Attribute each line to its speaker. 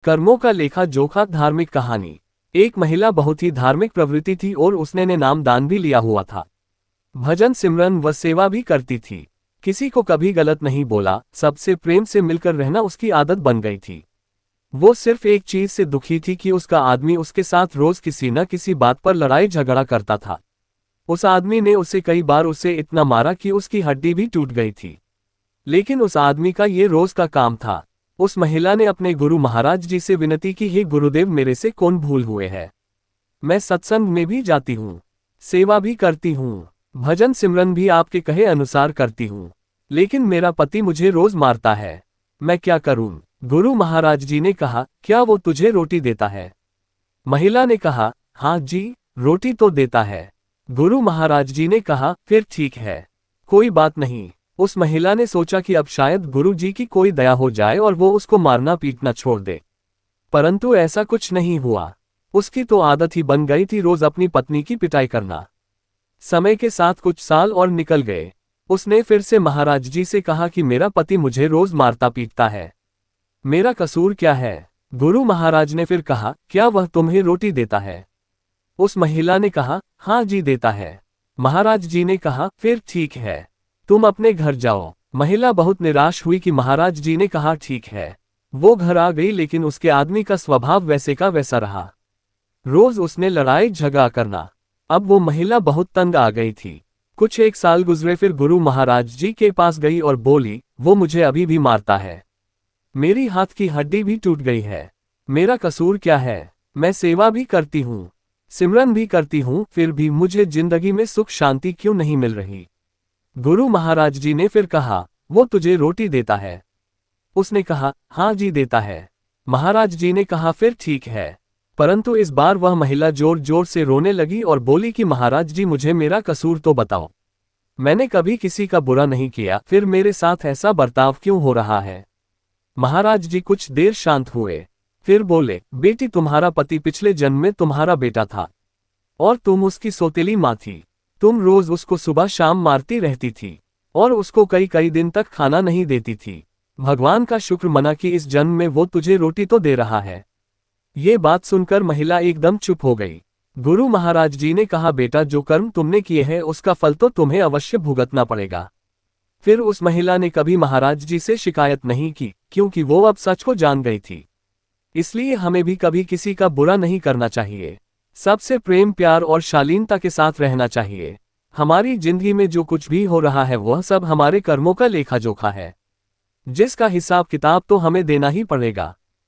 Speaker 1: कर्मों का लेखा जोखा। धार्मिक कहानी। एक महिला बहुत ही धार्मिक प्रवृत्ति थी और उसने ने नाम दान भी लिया हुआ था। भजन सिमरन व सेवा भी करती थी। किसी को कभी गलत नहीं बोला, सबसे प्रेम से मिलकर रहना उसकी आदत बन गई थी। वो सिर्फ एक चीज से दुखी थी कि उसका आदमी उसके साथ रोज किसी न किसी बात पर लड़ाई झगड़ा करता था। उस आदमी ने उसे कई बार उसे इतना मारा कि उसकी हड्डी भी टूट गई थी। लेकिन उस आदमी का ये रोज का काम था। उस महिला ने अपने गुरु महाराज जी से विनती की, हे गुरुदेव, मेरे से कौन भूल हुए है। मैं सत्संग में भी जाती हूँ, सेवा भी करती हूँ, भजन सिमरन भी आपके कहे अनुसार करती हूँ, लेकिन मेरा पति मुझे रोज मारता है। मैं क्या करूँ। गुरु महाराज जी ने कहा, क्या वो तुझे रोटी देता है। महिला ने कहा, हाँ जी, रोटी तो देता है। गुरु महाराज जी ने कहा, फिर ठीक है, कोई बात नहीं। उस महिला ने सोचा कि अब शायद गुरु जी की कोई दया हो जाए और वो उसको मारना पीटना छोड़ दे। परंतु ऐसा कुछ नहीं हुआ। उसकी तो आदत ही बन गई थी रोज अपनी पत्नी की पिटाई करना। समय के साथ कुछ साल और निकल गए। उसने फिर से महाराज जी से कहा कि मेरा पति मुझे रोज मारता पीटता है, मेरा कसूर क्या है। गुरु महाराज ने फिर कहा, क्या वह तुम्हें रोटी देता है। उस महिला ने कहा, हाँ जी देता है। महाराज जी ने कहा, फिर ठीक है, तुम अपने घर जाओ। महिला बहुत निराश हुई कि महाराज जी ने कहा ठीक है। वो घर आ गई, लेकिन उसके आदमी का स्वभाव वैसे का वैसा रहा। रोज उसने लड़ाई झगड़ा करना। अब वो महिला बहुत तंग आ गई थी। कुछ एक साल गुजरे, फिर गुरु महाराज जी के पास गई और बोली, वो मुझे अभी भी मारता है, मेरी हाथ की हड्डी भी टूट गई है, मेरा कसूर क्या है। मैं सेवा भी करती हूँ, सिमरन भी करती हूँ, फिर भी मुझे जिंदगी में सुख शांति क्यों नहीं मिल रही। गुरु महाराज जी ने फिर कहा, वो तुझे रोटी देता है। उसने कहा, हाँ जी देता है। महाराज जी ने कहा, फिर ठीक है। परंतु इस बार वह महिला जोर जोर से रोने लगी और बोली कि महाराज जी, मुझे मेरा कसूर तो बताओ। मैंने कभी किसी का बुरा नहीं किया, फिर मेरे साथ ऐसा बर्ताव क्यों हो रहा है। महाराज जी कुछ देर शांत हुए, फिर बोले, बेटी, तुम्हारा पति पिछले जन्म में तुम्हारा बेटा था और तुम उसकी सौतेली माँ थी। तुम रोज उसको सुबह शाम मारती रहती थी और उसको कई कई दिन तक खाना नहीं देती थी। भगवान का शुक्र मना कि इस जन्म में वो तुझे रोटी तो दे रहा है। ये बात सुनकर महिला एकदम चुप हो गई। गुरु महाराज जी ने कहा, बेटा, जो कर्म तुमने किए हैं उसका फल तो तुम्हें अवश्य भुगतना पड़ेगा। फिर उस महिला ने कभी महाराज जी से शिकायत नहीं की, क्योंकि वो अब सच को जान गई थी। इसलिए हमें भी कभी किसी का बुरा नहीं करना चाहिए। सबसे प्रेम, प्यार और शालीनता के साथ रहना चाहिए। हमारी जिंदगी में जो कुछ भी हो रहा है वह सब हमारे कर्मों का लेखा जोखा है, जिसका हिसाब किताब तो हमें देना ही पड़ेगा।